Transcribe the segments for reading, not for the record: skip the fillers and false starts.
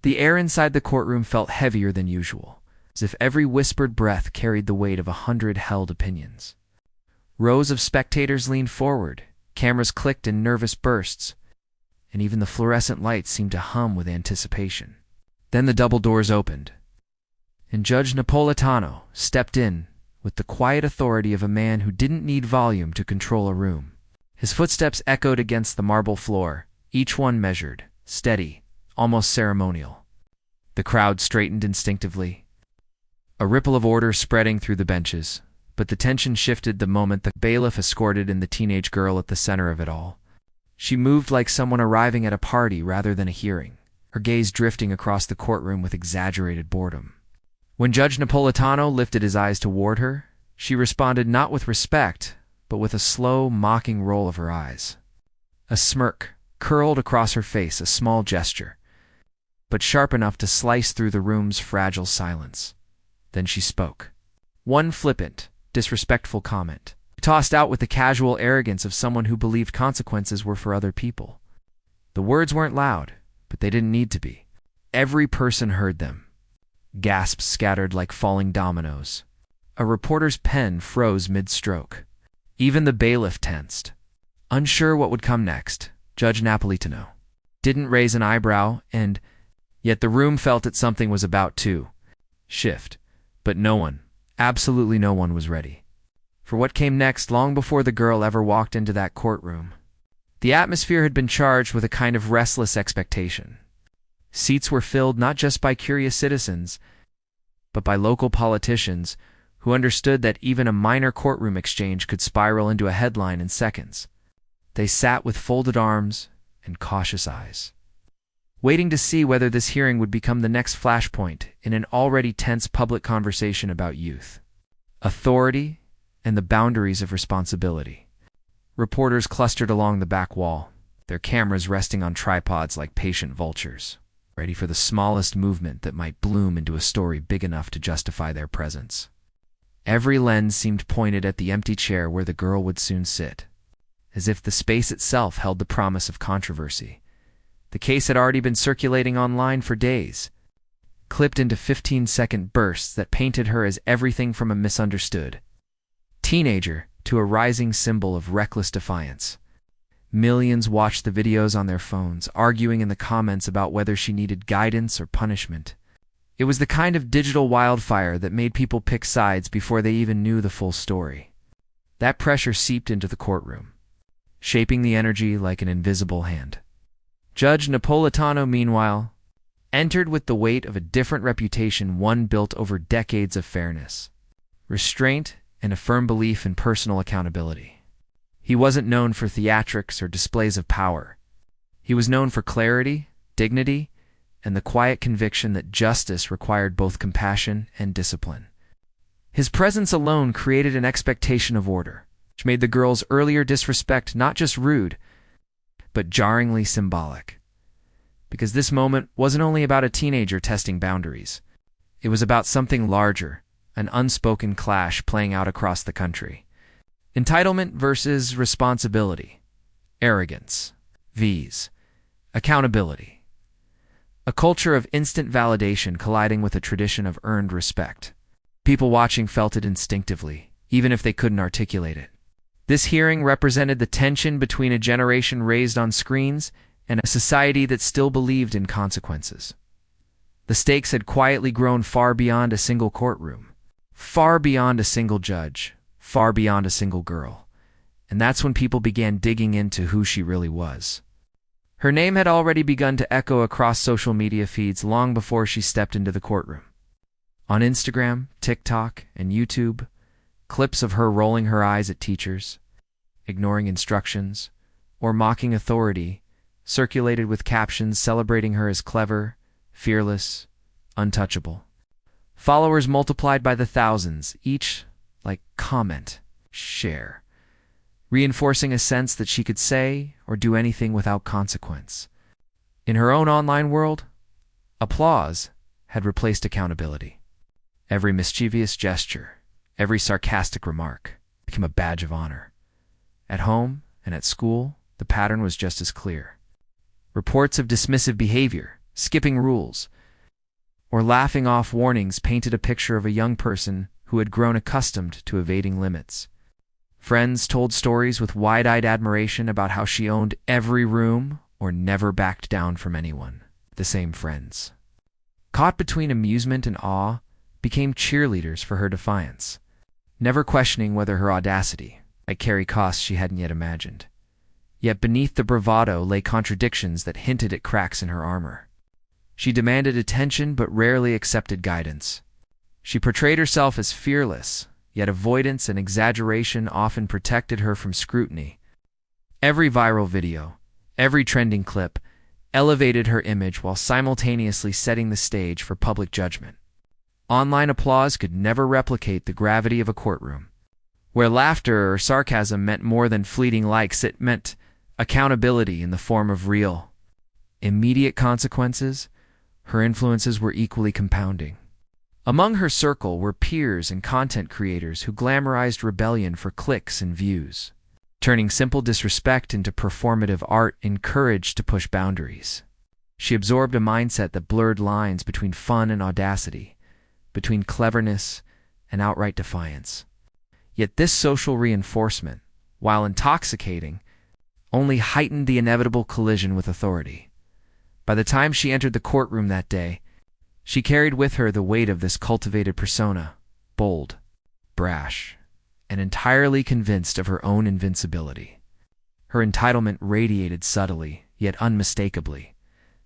The air inside the courtroom felt heavier than usual, as if every whispered breath carried the weight of 100 held opinions. Rows of spectators leaned forward, cameras clicked in nervous bursts, and even the fluorescent lights seemed to hum with anticipation. Then the double doors opened, and Judge Napolitano stepped in with the quiet authority of a man who didn't need volume to control a room. His footsteps echoed against the marble floor, each one measured, steady, almost ceremonial. The crowd straightened instinctively, a ripple of order spreading through the benches, but the tension shifted the moment the bailiff escorted in the teenage girl at the center of it all. She moved like someone arriving at a party rather than a hearing, her gaze drifting across the courtroom with exaggerated boredom. When Judge Napolitano lifted his eyes toward her, she responded not with respect, but with a slow, mocking roll of her eyes. A smirk curled across her face, a small gesture, but sharp enough to slice through the room's fragile silence. Then she spoke. One flippant, disrespectful comment, tossed out with the casual arrogance of someone who believed consequences were for other people. The words weren't loud, but they didn't need to be. Every person heard them. Gasps scattered like falling dominoes. A reporter's pen froze mid-stroke. Even the bailiff tensed. Unsure what would come next, Judge Napolitano didn't raise an eyebrow, and yet the room felt that something was about to shift. But no one, absolutely no one, was ready for what came next long before the girl ever walked into that courtroom. The atmosphere had been charged with a kind of restless expectation. Seats were filled not just by curious citizens, but by local politicians who understood that even a minor courtroom exchange could spiral into a headline in seconds. They sat with folded arms and cautious eyes, waiting to see whether this hearing would become the next flashpoint in an already tense public conversation about youth, authority, and the boundaries of responsibility. Reporters clustered along the back wall, their cameras resting on tripods like patient vultures, ready for the smallest movement that might bloom into a story big enough to justify their presence. Every lens seemed pointed at the empty chair where the girl would soon sit, as if the space itself held the promise of controversy. The case had already been circulating online for days, clipped into 15-second bursts that painted her as everything from a misunderstood teenager to a rising symbol of reckless defiance. Millions watched the videos on their phones, arguing in the comments about whether she needed guidance or punishment. It was the kind of digital wildfire that made people pick sides before they even knew the full story. That pressure seeped into the courtroom, shaping the energy like an invisible hand. Judge Napolitano, meanwhile, entered with the weight of a different reputation, one built over decades of fairness, restraint, and a firm belief in personal accountability. He wasn't known for theatrics or displays of power. He was known for clarity, dignity, and the quiet conviction that justice required both compassion and discipline. His presence alone created an expectation of order, which made the girl's earlier disrespect not just rude, but jarringly symbolic. Because this moment wasn't only about a teenager testing boundaries. It was about something larger, an unspoken clash playing out across the country. Entitlement versus responsibility. Arrogance vs. accountability. A culture of instant validation colliding with a tradition of earned respect. People watching felt it instinctively, even if they couldn't articulate it. This hearing represented the tension between a generation raised on screens and a society that still believed in consequences. The stakes had quietly grown far beyond a single courtroom, far beyond a single judge, far beyond a single girl. And that's when people began digging into who she really was. Her name had already begun to echo across social media feeds long before she stepped into the courtroom. On Instagram, TikTok, and YouTube, clips of her rolling her eyes at teachers, ignoring instructions, or mocking authority circulated with captions celebrating her as clever, fearless, untouchable. Followers multiplied by the thousands, each like comment, share, reinforcing a sense that she could say or do anything without consequence. In her own online world, applause had replaced accountability. Every mischievous gesture, every sarcastic remark became a badge of honor. At home and at school, the pattern was just as clear. Reports of dismissive behavior, skipping rules, or laughing off warnings painted a picture of a young person who had grown accustomed to evading limits. Friends told stories with wide-eyed admiration about how she owned every room or never backed down from anyone. The same friends, caught between amusement and awe, became cheerleaders for her defiance, never questioning whether her audacity might carry costs she hadn't yet imagined. Yet beneath the bravado lay contradictions that hinted at cracks in her armor. She demanded attention but rarely accepted guidance. She portrayed herself as fearless, yet avoidance and exaggeration often protected her from scrutiny. Every viral video, every trending clip, elevated her image while simultaneously setting the stage for public judgment. Online applause could never replicate the gravity of a courtroom. Where laughter or sarcasm meant more than fleeting likes, it meant accountability in the form of real, immediate consequences. Her influences were equally compounding. Among her circle were peers and content creators who glamorized rebellion for clicks and views, turning simple disrespect into performative art encouraged to push boundaries. She absorbed a mindset that blurred lines between fun and audacity, between cleverness and outright defiance. Yet this social reinforcement, while intoxicating, only heightened the inevitable collision with authority. By the time she entered the courtroom that day, she carried with her the weight of this cultivated persona, bold, brash, and entirely convinced of her own invincibility. Her entitlement radiated subtly, yet unmistakably,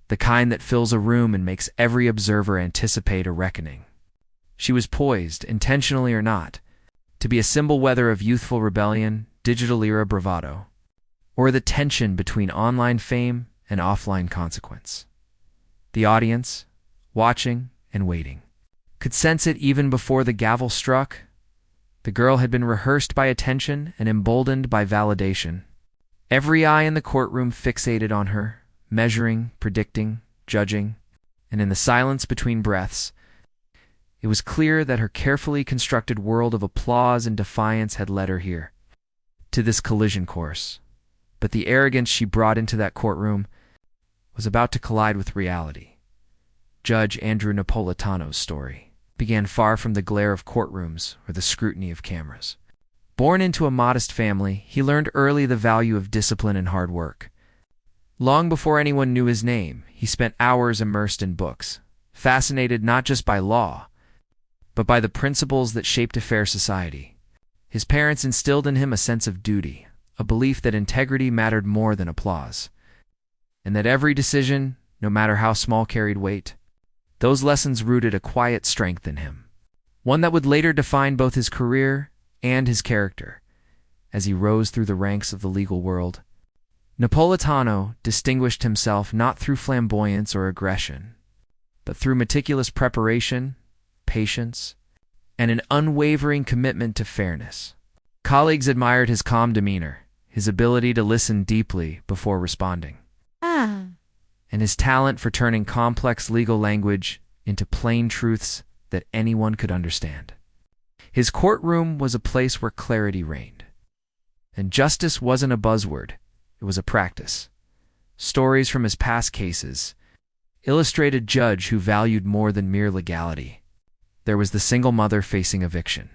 the kind that fills a room and makes every observer anticipate a reckoning. She was poised, intentionally or not, to be a symbol whether of youthful rebellion, digital-era bravado, or the tension between online fame and offline consequence. The audience, watching and waiting, could sense it even before the gavel struck. The girl had been rehearsed by attention and emboldened by validation. Every eye in the courtroom fixated on her, measuring, predicting, judging, and in the silence between breaths, it was clear that her carefully constructed world of applause and defiance had led her here, to this collision course. But the arrogance she brought into that courtroom was about to collide with reality. Judge Andrew Napolitano's story began far from the glare of courtrooms or the scrutiny of cameras. Born into a modest family, he learned early the value of discipline and hard work. Long before anyone knew his name, he spent hours immersed in books, fascinated not just by law, but by the principles that shaped a fair society. His parents instilled in him a sense of duty, a belief that integrity mattered more than applause, and that every decision, no matter how small, carried weight. Those lessons rooted a quiet strength in him, one that would later define both his career and his character. As he rose through the ranks of the legal world, Napolitano distinguished himself not through flamboyance or aggression, but through meticulous preparation, patience, and an unwavering commitment to fairness. Colleagues admired his calm demeanor, his ability to listen deeply before responding, and his talent for turning complex legal language into plain truths that anyone could understand. His courtroom was a place where clarity reigned, and justice wasn't a buzzword, it was a practice. Stories from his past cases illustrated a judge who valued more than mere legality. There was the single mother facing eviction,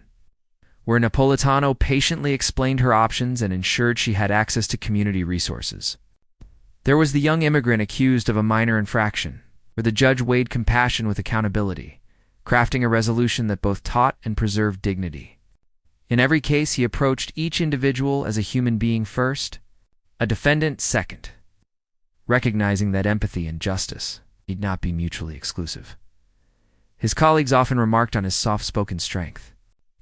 where Napolitano patiently explained her options and ensured she had access to community resources. There was the young immigrant accused of a minor infraction, where the judge weighed compassion with accountability, crafting a resolution that both taught and preserved dignity. In every case, he approached each individual as a human being first, a defendant second, recognizing that empathy and justice need not be mutually exclusive. His colleagues often remarked on his soft-spoken strength.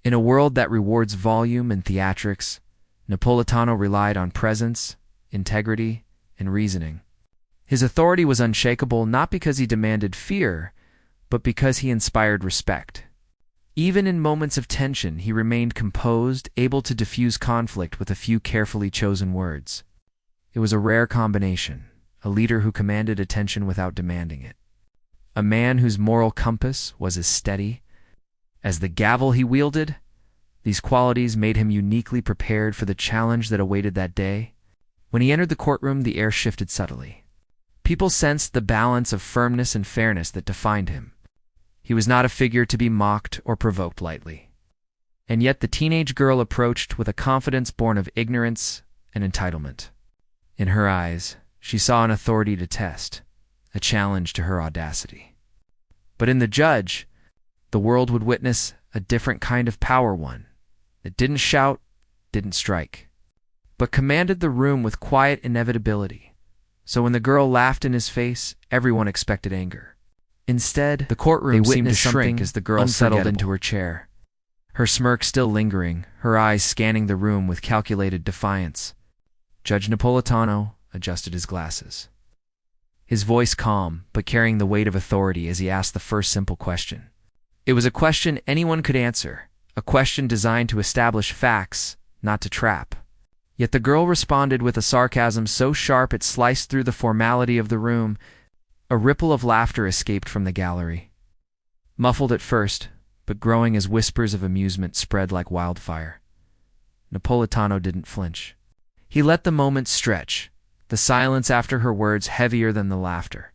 In a world that rewards volume and theatrics, Napolitano relied on presence, integrity, and reasoning. His authority was unshakable not because he demanded fear, but because he inspired respect. Even in moments of tension, he remained composed, able to diffuse conflict with a few carefully chosen words. It was a rare combination, a leader who commanded attention without demanding it. A man whose moral compass was as steady as the gavel he wielded. These qualities made him uniquely prepared for the challenge that awaited that day. When he entered the courtroom, the air shifted subtly. People sensed the balance of firmness and fairness that defined him. He was not a figure to be mocked or provoked lightly. And yet the teenage girl approached with a confidence born of ignorance and entitlement. In her eyes, she saw an authority to test, a challenge to her audacity. But in the judge, the world would witness a different kind of power, one that didn't shout, didn't strike, but commanded the room with quiet inevitability. So when the girl laughed in his face, everyone expected anger. Instead, the courtroom seemed to shrink as the girl settled into her chair, her smirk still lingering, her eyes scanning the room with calculated defiance. Judge Napolitano adjusted his glasses, his voice calm but carrying the weight of authority as he asked the first simple question. It was a question anyone could answer, a question designed to establish facts, not to trap. Yet the girl responded with a sarcasm so sharp it sliced through the formality of the room. A ripple of laughter escaped from the gallery, muffled at first, but growing as whispers of amusement spread like wildfire. Napolitano didn't flinch. He let the moment stretch, the silence after her words heavier than the laughter.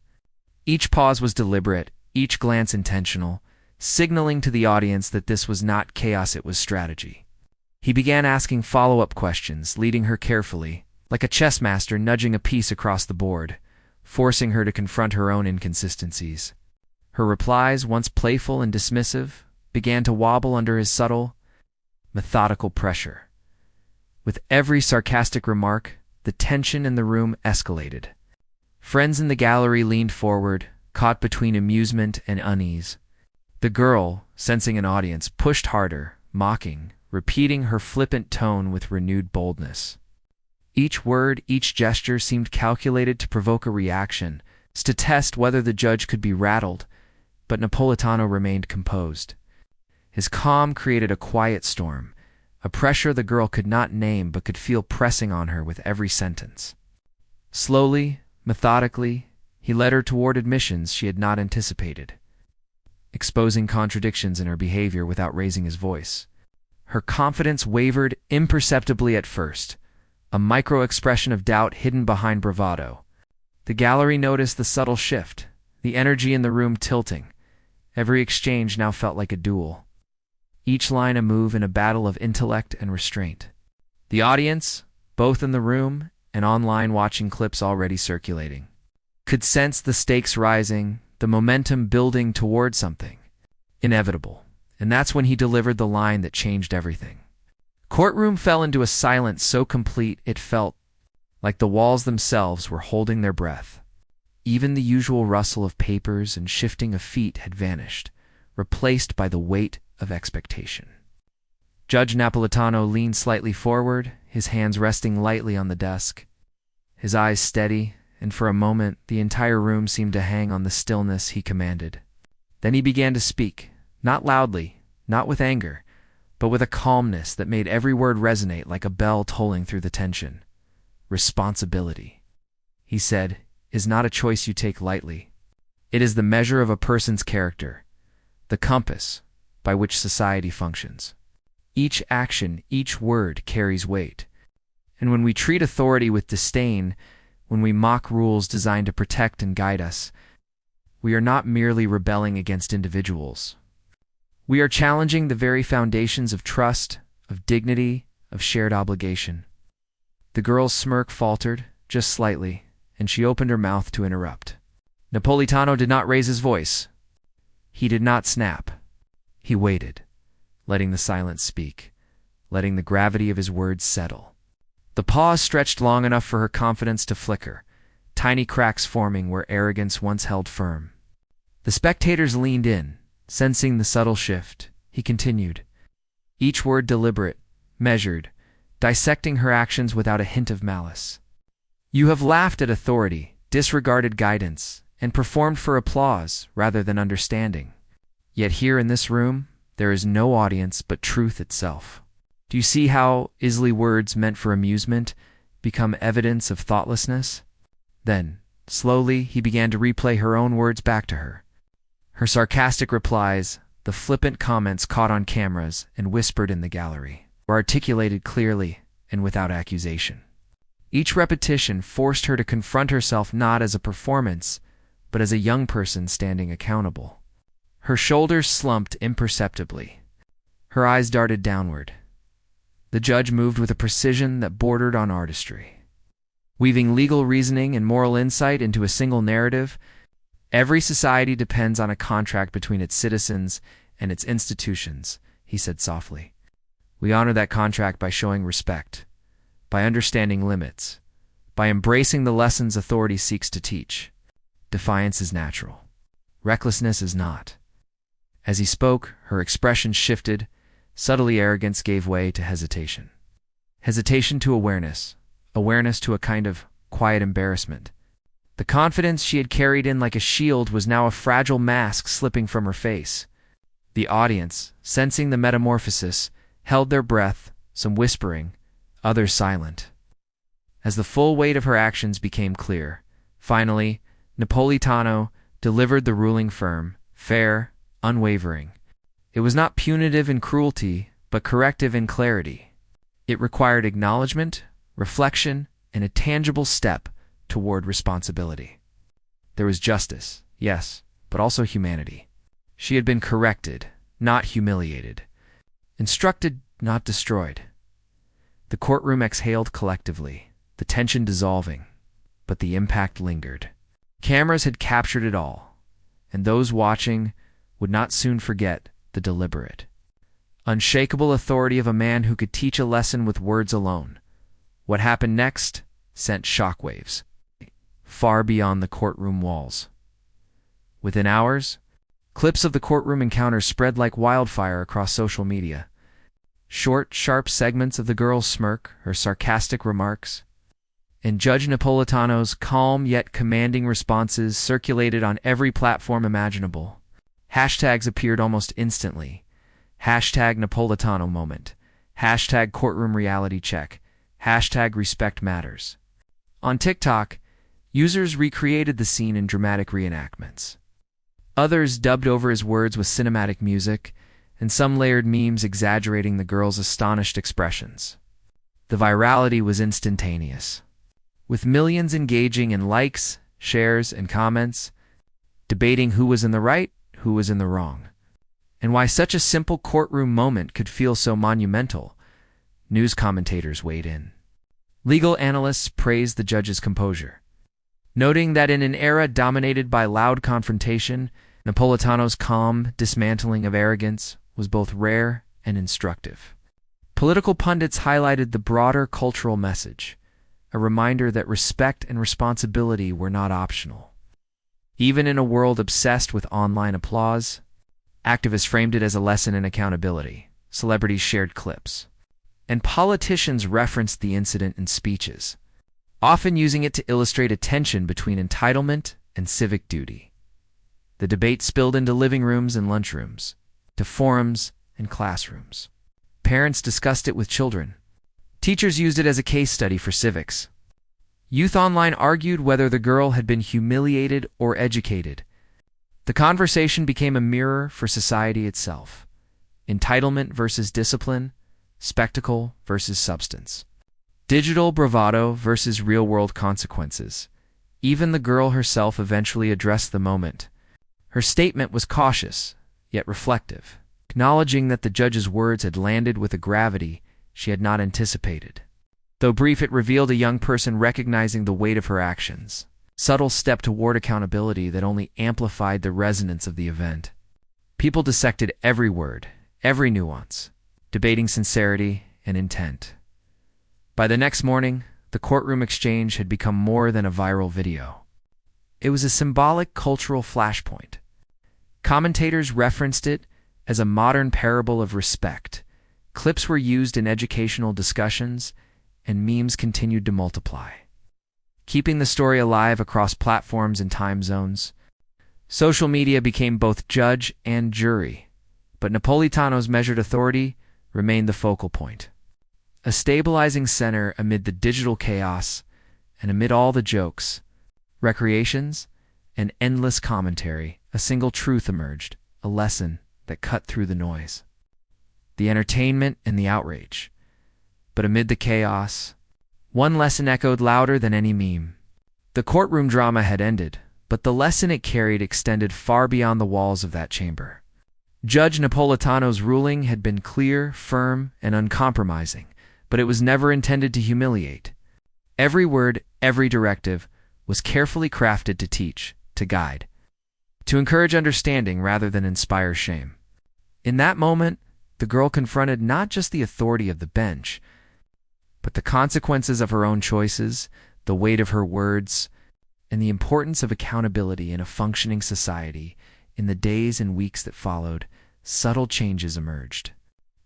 Each pause was deliberate, each glance intentional, signaling to the audience that this was not chaos, it was strategy. He began asking follow-up questions, leading her carefully, like a chess master nudging a piece across the board, forcing her to confront her own inconsistencies. Her replies, once playful and dismissive, began to wobble under his subtle, methodical pressure. With every sarcastic remark, the tension in the room escalated. Friends in the gallery leaned forward, caught between amusement and unease. The girl, sensing an audience, pushed harder, mocking, repeating her flippant tone with renewed boldness. Each word, each gesture seemed calculated to provoke a reaction, to test whether the judge could be rattled, but Napolitano remained composed. His calm created a quiet storm, a pressure the girl could not name but could feel pressing on her with every sentence. Slowly, methodically, he led her toward admissions she had not anticipated, exposing contradictions in her behavior without raising his voice. Her confidence wavered imperceptibly at first, a micro-expression of doubt hidden behind bravado. The gallery noticed the subtle shift, the energy in the room tilting. Every exchange now felt like a duel, each line a move in a battle of intellect and restraint. The audience, both in the room and online watching clips already circulating, could sense the stakes rising, the momentum building toward something inevitable. And that's when he delivered the line that changed everything. Courtroom fell into a silence so complete it felt like the walls themselves were holding their breath. Even the usual rustle of papers and shifting of feet had vanished, replaced by the weight of expectation. Judge Napolitano leaned slightly forward, his hands resting lightly on the desk, his eyes steady, and for a moment the entire room seemed to hang on the stillness he commanded. Then he began to speak, not loudly, not with anger, but with a calmness that made every word resonate like a bell tolling through the tension. Responsibility, he said, is not a choice you take lightly. It is the measure of a person's character, the compass by which society functions. Each action, each word carries weight. And when we treat authority with disdain, when we mock rules designed to protect and guide us, we are not merely rebelling against individuals. We are challenging the very foundations of trust, of dignity, of shared obligation. The girl's smirk faltered, just slightly, and she opened her mouth to interrupt. Napolitano did not raise his voice. He did not snap. He waited, letting the silence speak, letting the gravity of his words settle. The pause stretched long enough for her confidence to flicker, tiny cracks forming where arrogance once held firm. The spectators leaned in, sensing the subtle shift. He continued, each word deliberate, measured, dissecting her actions without a hint of malice. You have laughed at authority, disregarded guidance, and performed for applause rather than understanding. Yet here in this room, there is no audience but truth itself. Do you see how easily words meant for amusement become evidence of thoughtlessness? Then, slowly, he began to replay her own words back to her. Her sarcastic replies, the flippant comments caught on cameras and whispered in the gallery, were articulated clearly and without accusation. Each repetition forced her to confront herself not as a performance, but as a young person standing accountable. Her shoulders slumped imperceptibly. Her eyes darted downward. The judge moved with a precision that bordered on artistry. Weaving legal reasoning and moral insight into a single narrative, every society depends on a contract between its citizens and its institutions, he said softly. We honor that contract by showing respect, by understanding limits, by embracing the lessons authority seeks to teach. Defiance is natural. Recklessness is not. As he spoke, her expression shifted. Subtly, arrogance gave way to hesitation. Hesitation to awareness. Awareness to a kind of quiet embarrassment. The confidence she had carried in like a shield was now a fragile mask slipping from her face. The audience, sensing the metamorphosis, held their breath, some whispering, others silent. As the full weight of her actions became clear, finally, Napolitano delivered the ruling firm, fair, unwavering. It was not punitive in cruelty, but corrective in clarity. It required acknowledgement, reflection, and a tangible step toward responsibility. There was justice, yes, but also humanity. She had been corrected, not humiliated. Instructed, not destroyed. The courtroom exhaled collectively, the tension dissolving, but the impact lingered. Cameras had captured it all, and those watching would not soon forget the deliberate, unshakable authority of a man who could teach a lesson with words alone. What happened next sent shockwaves far beyond the courtroom walls. Within hours, clips of the courtroom encounter spread like wildfire across social media. Short, sharp segments of the girl's smirk, her sarcastic remarks, and Judge Napolitano's calm yet commanding responses circulated on every platform imaginable. Hashtags appeared almost instantly. Hashtag Napolitano moment. Hashtag courtroom reality check. Hashtag respect matters. On TikTok, users recreated the scene in dramatic reenactments. Others dubbed over his words with cinematic music, and some layered memes exaggerating the girl's astonished expressions. The virality was instantaneous, with millions engaging in likes, shares, and comments, debating who was in the right, who was in the wrong, and why such a simple courtroom moment could feel so monumental. News commentators weighed in. Legal analysts praised the judge's composure, noting that in an era dominated by loud confrontation, Napolitano's calm dismantling of arrogance was both rare and instructive. Political pundits highlighted the broader cultural message, a reminder that respect and responsibility were not optional. Even in a world obsessed with online applause, activists framed it as a lesson in accountability. Celebrities shared clips, and politicians referenced the incident in speeches, often using it to illustrate a tension between entitlement and civic duty. The debate spilled into living rooms and lunchrooms, to forums and classrooms. Parents discussed it with children. Teachers used it as a case study for civics. Youth online argued whether the girl had been humiliated or educated. The conversation became a mirror for society itself. Entitlement versus discipline, spectacle versus substance. Digital bravado versus real-world consequences. Even the girl herself eventually addressed the moment. Her statement was cautious, yet reflective, acknowledging that the judge's words had landed with a gravity she had not anticipated. Though brief, it revealed a young person recognizing the weight of her actions, subtle step toward accountability that only amplified the resonance of the event. People dissected every word, every nuance, debating sincerity and intent. By the next morning, the courtroom exchange had become more than a viral video. It was a symbolic cultural flashpoint. Commentators referenced it as a modern parable of respect. Clips were used in educational discussions, and memes continued to multiply, keeping the story alive across platforms and time zones. Social media became both judge and jury, but Napolitano's measured authority remained the focal point, a stabilizing center amid the digital chaos and amid all the jokes, recreations, and endless commentary. A single truth emerged, a lesson that cut through the noise, the entertainment and the outrage. But amid the chaos, One lesson echoed louder than any meme. The courtroom drama had ended, but the lesson it carried extended far beyond the walls of that chamber. Judge Napolitano's ruling had been clear, firm, and uncompromising, but it was never intended to humiliate. Every word, every directive, was carefully crafted to teach, to guide, to encourage understanding rather than inspire shame. In that moment, the girl confronted not just the authority of the bench, but the consequences of her own choices, the weight of her words, and the importance of accountability in a functioning society. In the days and weeks that followed, subtle changes emerged.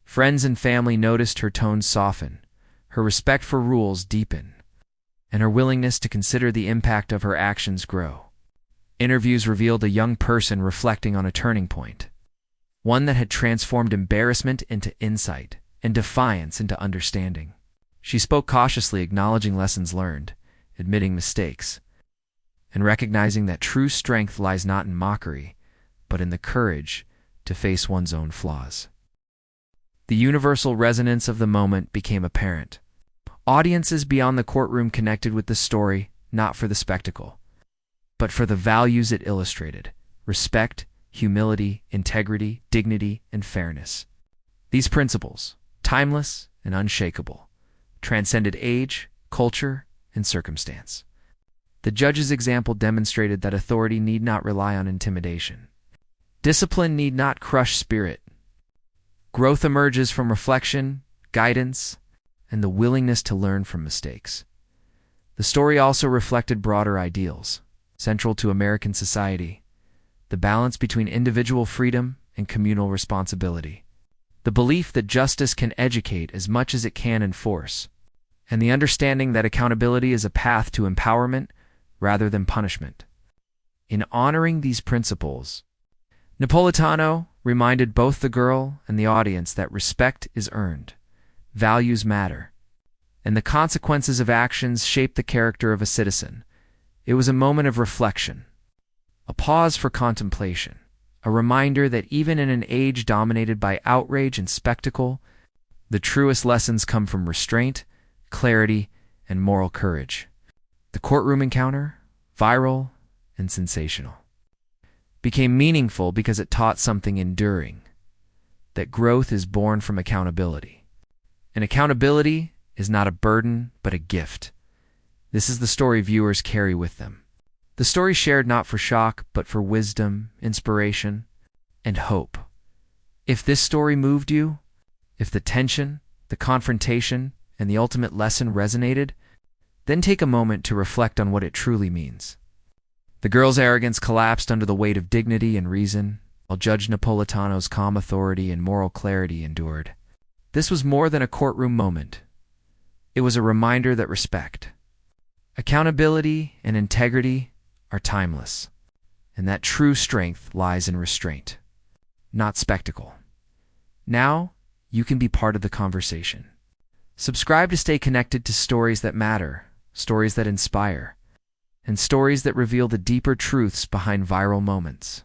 Friends and family noticed her tone soften, her respect for rules deepen, and her willingness to consider the impact of her actions grow. Interviews revealed a young person reflecting on a turning point, one that had transformed embarrassment into insight and defiance into understanding. She spoke cautiously, acknowledging lessons learned, admitting mistakes, and recognizing that true strength lies not in mockery, but in the courage to face one's own flaws. The universal resonance of the moment became apparent. Audiences beyond the courtroom connected with the story, not for the spectacle, but for the values it illustrated: respect, humility, integrity, dignity, and fairness. These principles, timeless and unshakable, transcended age, culture, and circumstance. The judge's example demonstrated that authority need not rely on intimidation. Discipline need not crush spirit. Growth emerges from reflection, guidance, and the willingness to learn from mistakes. The story also reflected broader ideals, central to American society: the balance between individual freedom and communal responsibility, the belief that justice can educate as much as it can enforce, and the understanding that accountability is a path to empowerment rather than punishment. In honoring these principles, Napolitano reminded both the girl and the audience that respect is earned, values matter, and the consequences of actions shape the character of a citizen. It was a moment of reflection, a pause for contemplation, a reminder that even in an age dominated by outrage and spectacle, the truest lessons come from restraint, clarity, and moral courage. The courtroom encounter, viral and sensational, became meaningful because it taught something enduring: that growth is born from accountability. And accountability is not a burden, but a gift. This is the story viewers carry with them. The story shared not for shock, but for wisdom, inspiration, and hope. If this story moved you, if the tension, the confrontation, and the ultimate lesson resonated, then take a moment to reflect on what it truly means. The girl's arrogance collapsed under the weight of dignity and reason, while Judge Napolitano's calm authority and moral clarity endured. This was more than a courtroom moment. It was a reminder that respect, accountability, and integrity are timeless, and that true strength lies in restraint, not spectacle. Now, you can be part of the conversation. Subscribe to stay connected to stories that matter, stories that inspire, and stories that reveal the deeper truths behind viral moments.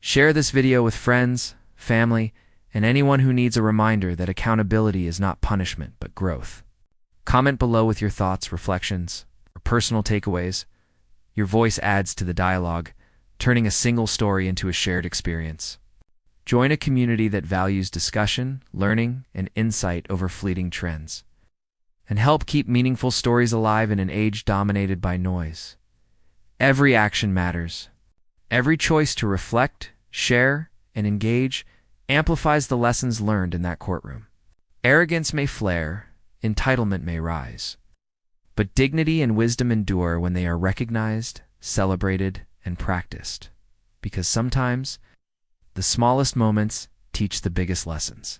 Share this video with friends, family, and anyone who needs a reminder that accountability is not punishment but growth. Comment below with your thoughts, reflections, or personal takeaways. Your voice adds to the dialogue, turning a single story into a shared experience. Join a community that values discussion, learning, and insight over fleeting trends, and help keep meaningful stories alive in an age dominated by noise. Every action matters. Every choice to reflect, share, and engage amplifies the lessons learned in that courtroom. Arrogance may flare, entitlement may rise, but dignity and wisdom endure when they are recognized, celebrated, and practiced, because sometimes the smallest moments teach the biggest lessons.